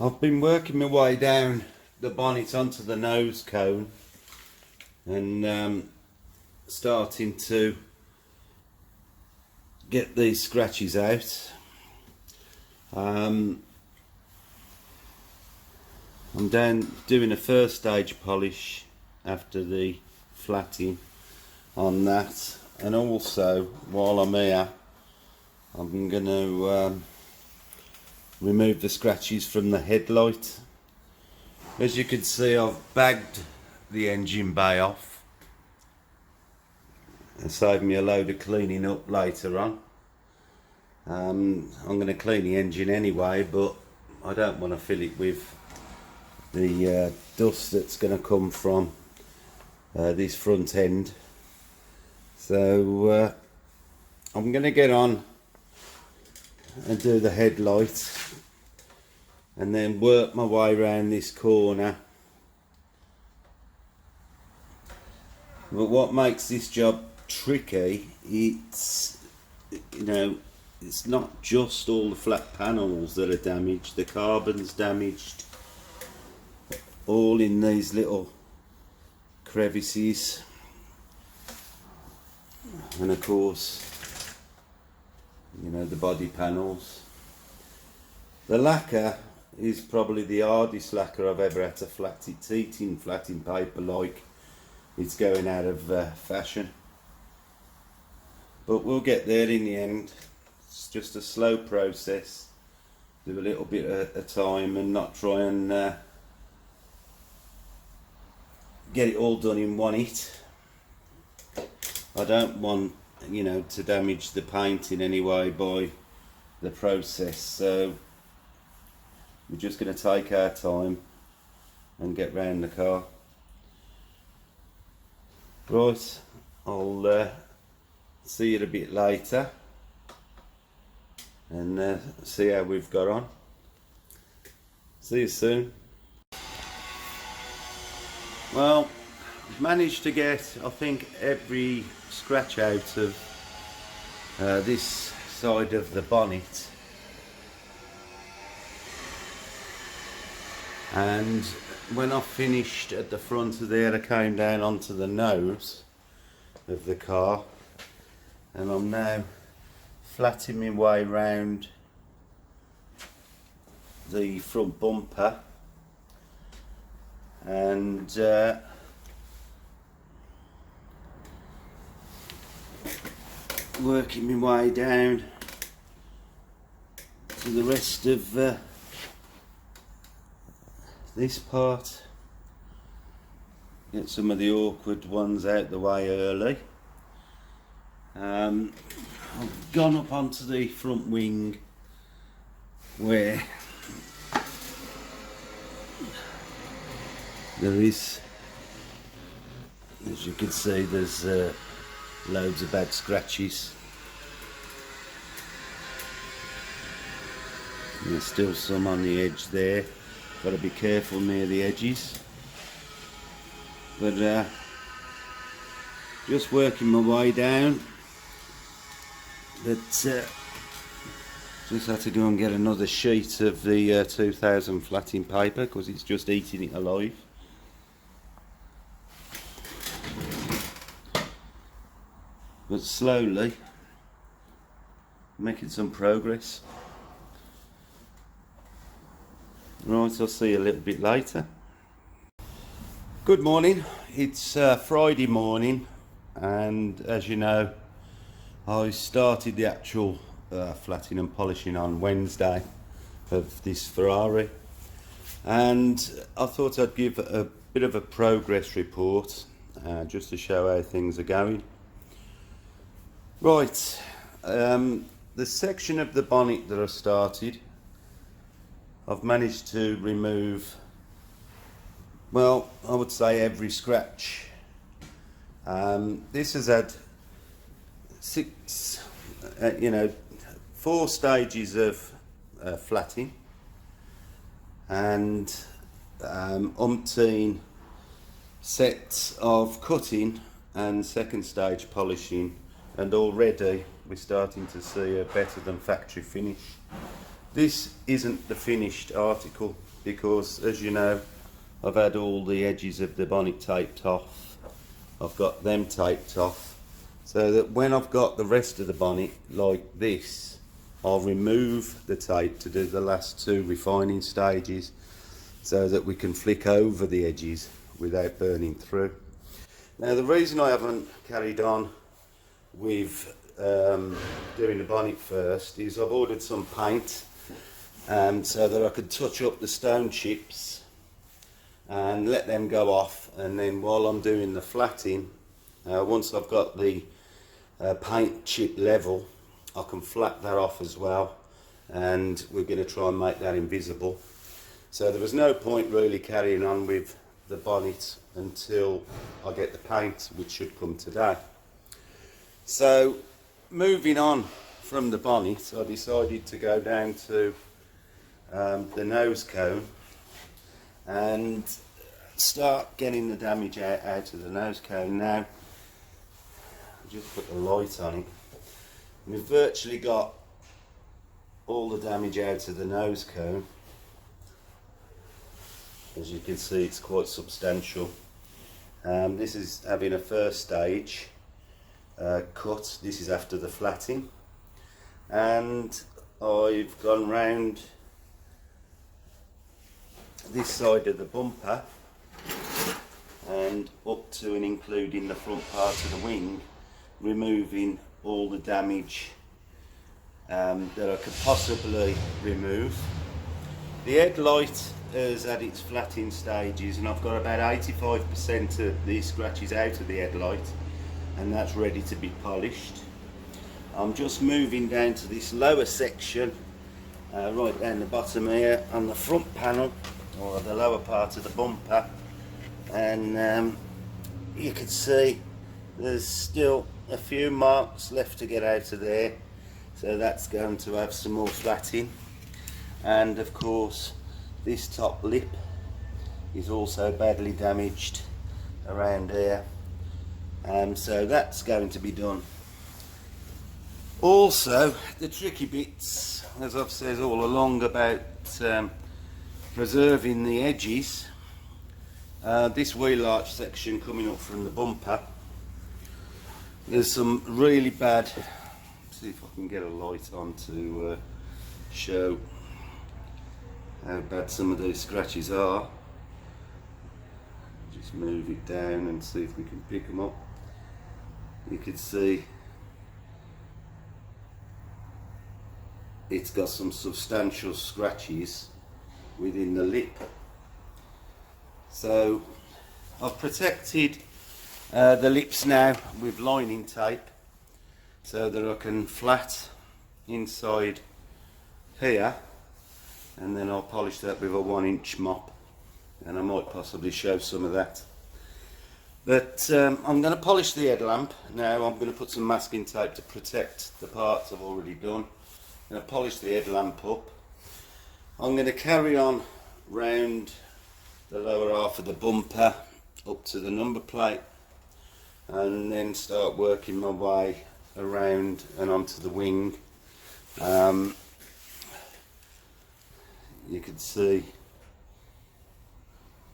I've been working my way down the bonnet onto the nose cone and starting to get these scratches out. I'm doing a first stage polish after the flatting on that, and also while I'm here I'm going to remove the scratches from the headlight. As you can see, I've bagged the engine bay off and saved me a load of cleaning up later on. I'm going to clean the engine anyway, but I don't want to fill it with the dust that's going to come from this front end. So I'm going to get on and do the headlight and then work my way around this corner. But what makes this job tricky, it's not just all the flat panels that are damaged, the carbon's damaged, all in these little crevices, and of course the body panels. The lacquer is probably the hardest lacquer I've ever had to flat. It's eating flatting paper like it's going out of fashion, but we'll get there in the end. It's just a slow process. Do a little bit at a time and not try and get it all done in one hit. I don't want to damage the paint in any way by the process, so we're just going to take our time and get round the car. Right, I'll see you a bit later and see how we've got on. See you soon. Well, I've managed to get, I think, every scratch out of this side of the bonnet, and when I finished at the front of there, I came down onto the nose of the car, and I'm now flatting my way round the front bumper and working my way down to the rest of this part. Get some of the awkward ones out the way early. I've gone up onto the front wing where there is, as you can see, there's loads of bad scratches. And there's still some on the edge there. Got to be careful near the edges. But just working my way down. But just had to go and get another sheet of the 2000 flatting paper because it's just eating it alive. But slowly making some progress. Right, I'll see you a little bit later. Good morning. It's Friday morning, and as you know, I started the actual flatting and polishing on Wednesday of this Ferrari, and I thought I'd give a bit of a progress report just to show how things are going. Right, the section of the bonnet that I started, I've managed to remove, well, I would say every scratch. This has had four stages of flatting and umpteen sets of cutting and second stage polishing, and already we're starting to see a better than factory finish. This isn't the finished article, because, as you know, I've had all the edges of the bonnet taped off. I've got them taped off, so that when I've got the rest of the bonnet like this, I'll remove the tape to do the last two refining stages, so that we can flick over the edges without burning through. Now, the reason I haven't carried on with doing the bonnet first is I've ordered some paint so that I could touch up the stone chips and let them go off, and then while I'm doing the flatting, once I've got the paint chip level, I can flat that off as well, and we're going to try and make that invisible. So there was no point really carrying on with the bonnet until I get the paint, which should come today. So moving on from the bonnet, I decided to go down to the nose cone and start getting the damage out of the nose cone. Now, I'll just put the light on it. We've virtually got all the damage out of the nose cone. As you can see, it's quite substantial. This is having a first stage cut. This is after the flatting, and I've gone round this side of the bumper and up to and including the front part of the wing, removing all the damage that I could possibly remove. The headlight has had its flatting stages, and I've got about 85% of the scratches out of the headlight, and that's ready to be polished. I'm just moving down to this lower section, right down the bottom here on the front panel, or the lower part of the bumper, and you can see there's still a few marks left to get out of there, so that's going to have some more flatting. And of course, this top lip is also badly damaged around here, so that's going to be done. Also, the tricky bits, as I've said all along about preserving the edges, this wheel arch section coming up from the bumper, there's some really bad, see if I can get a light on to show how bad some of these scratches are. Just move it down and see if we can pick them up. You can see it's got some substantial scratches within the lip. So I've protected the lips now with lining tape so that I can flat inside here, and then I'll polish that with a 1-inch mop, and I might possibly show some of that. But I'm going to polish the headlamp now. I'm going to put some masking tape to protect the parts I've already done. I'm going to polish the headlamp up. I'm going to carry on round the lower half of the bumper up to the number plate, and then start working my way around and onto the wing. You can see,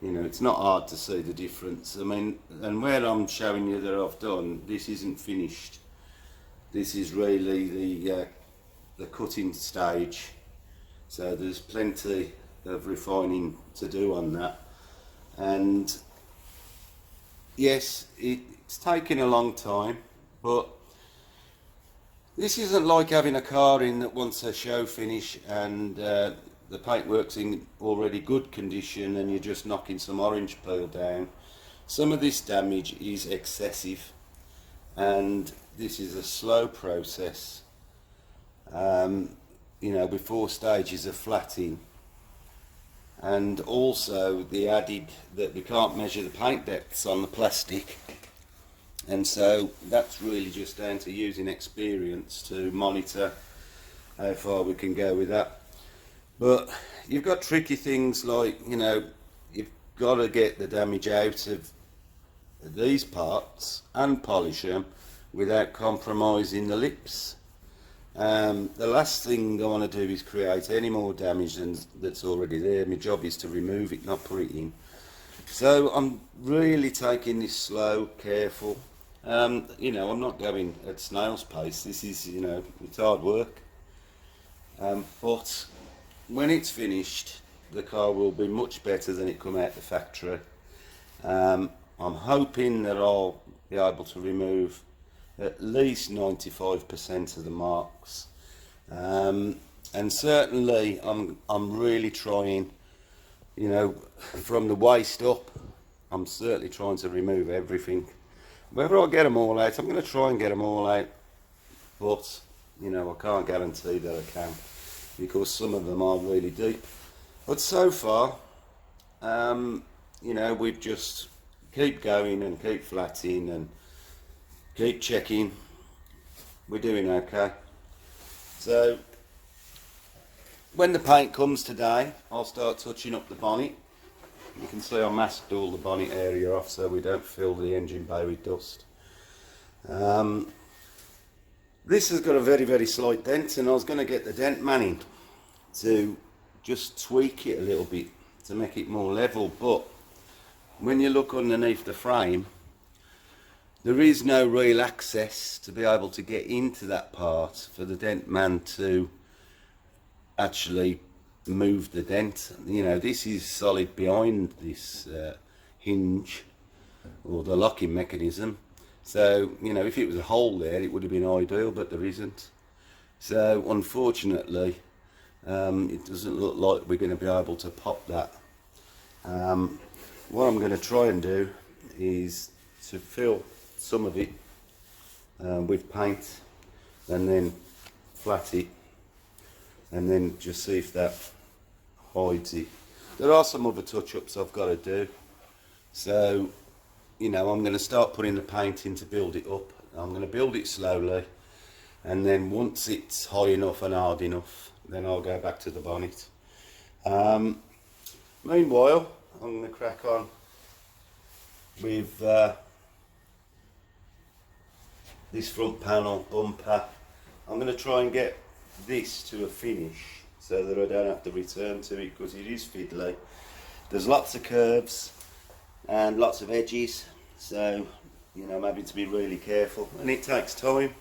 you know, it's not hard to see the difference. I mean, and where I'm showing you that I've done, this isn't finished. This is really the cutting stage. So there's plenty of refining to do on that. And yes, it's taken a long time, but this isn't like having a car in that wants a show finish and the paintwork's in already good condition and you're just knocking some orange peel down. Some of this damage is excessive, and this is a slow process. You know, before stages of flatting, and also the added that we can't measure the paint depths on the plastic, and so that's really just down to using experience to monitor how far we can go with that. But you've got tricky things like, you know, you've got to get the damage out of these parts and polish them without compromising the lips. The last thing I want to do is create any more damage than that's already there. My job is to remove it, not put it in. So I'm really taking this slow, careful. You know, I'm not going at snail's pace. This is, you know, it's hard work. But when it's finished, the car will be much better than it come out the factory. I'm hoping that I'll be able to remove at least 95% of the marks. And certainly I'm really trying, you know, from the waist up, I'm certainly trying to remove everything. Whether I get them all out, I'm going to try and get them all out, but you know, I can't guarantee that I can, because some of them are really deep. But so far, you know, we've just keep going and keep flatting and keep checking. We're doing okay. So when the paint comes today, I'll start touching up the bonnet. You can see I masked all the bonnet area off so we don't fill the engine bay with dust. This has got a very, very slight dent, and I was going to get the dent man in to just tweak it a little bit to make it more level, but when you look underneath the frame, there is no real access to be able to get into that part for the dent man to actually move the dent. You know, this is solid behind this hinge or the locking mechanism, so you know, if it was a hole there it would have been ideal, but there isn't. So unfortunately it doesn't look like we're going to be able to pop that. What I'm going to try and do is to fill some of it with paint and then flat it and then just see if that hides it. There are some other touch-ups I've got to do, so you know, I'm going to start putting the paint in to build it up. I'm going to build it slowly, and then once it's high enough and hard enough, then I'll go back to the bonnet. Meanwhile, I'm going to crack on with this front panel bumper. I'm going to try and get this to a finish so that I don't have to return to it, because it is fiddly. There's lots of curves and lots of edges, so you know, I'm having to be really careful, and it takes time,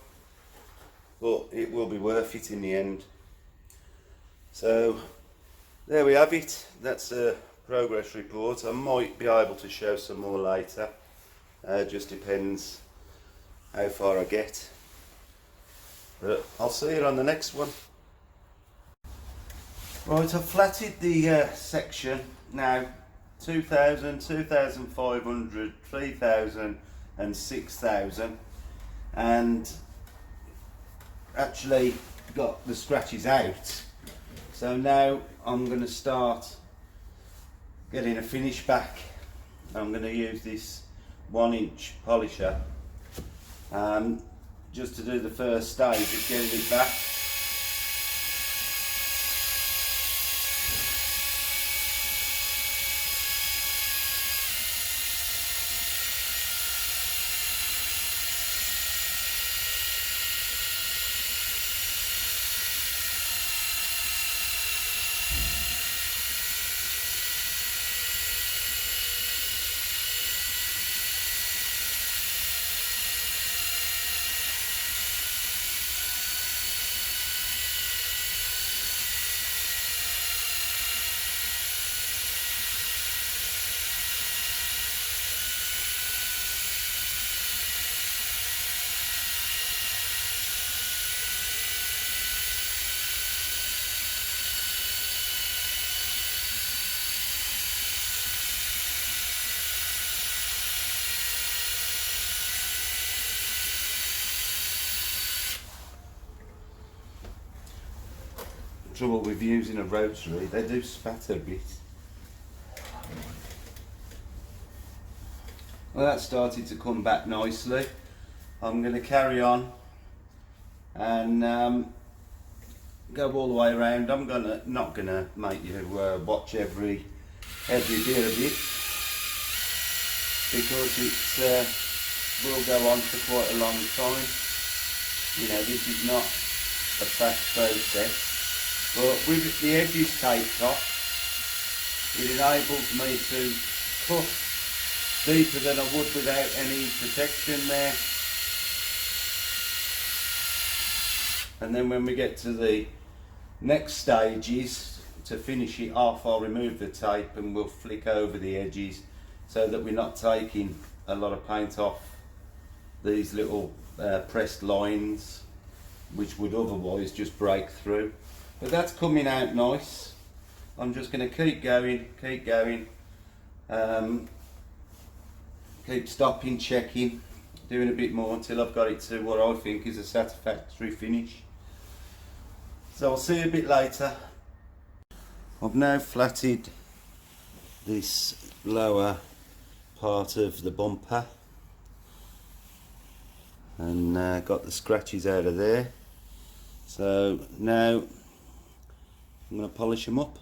but it will be worth it in the end. So there we have it. That's a progress report. I might be able to show some more later, just depends how far I get, but I'll see you on the next one. Right, I've flatted the section now. 2000, 2500, 3000 and 6000, and actually got the scratches out. So now I'm going to start getting a finish back. I'm going to use this 1-inch polisher just to do the first stage of getting it back. Trouble with using a rotary, they do spatter a bit. Well, that started to come back nicely. I'm going to carry on and go all the way around. I'm not gonna make you watch every bit of it, because it will go on for quite a long time. You know, this is not a fast process. But with the edges taped off, it enables me to cut deeper than I would without any protection there. And then when we get to the next stages, to finish it off, I'll remove the tape and we'll flick over the edges so that we're not taking a lot of paint off these little pressed lines, which would otherwise just break through. But that's coming out nice. I'm just going to keep going, keep stopping, checking, doing a bit more until I've got it to what I think is a satisfactory finish. So I'll see you a bit later. I've now flatted this lower part of the bumper and got the scratches out of there. So now I'm going to polish them up.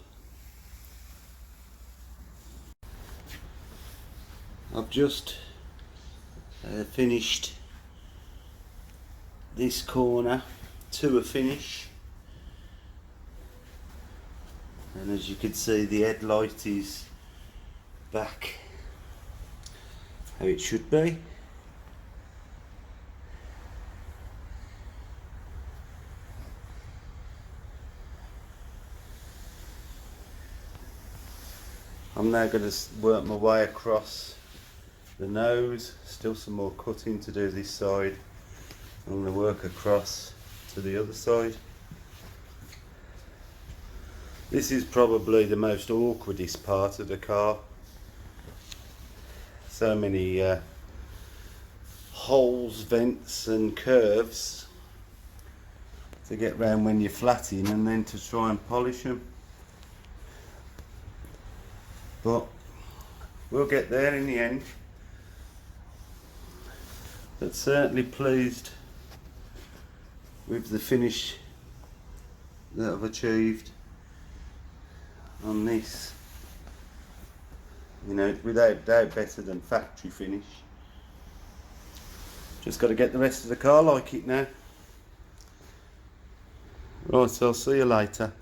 I've just finished this corner to a finish, and as you can see, the headlight is back how it should be. I'm now going to work my way across the nose. Still some more cutting to do this side. I'm going to work across to the other side. This is probably the most awkwardest part of the car. So many holes, vents and curves to get round when you're flatting, and then to try and polish them. But we'll get there in the end. But certainly pleased with the finish that I've achieved on this. You know, without doubt better than factory finish. Just got to get the rest of the car like it now. Right, so I'll see you later.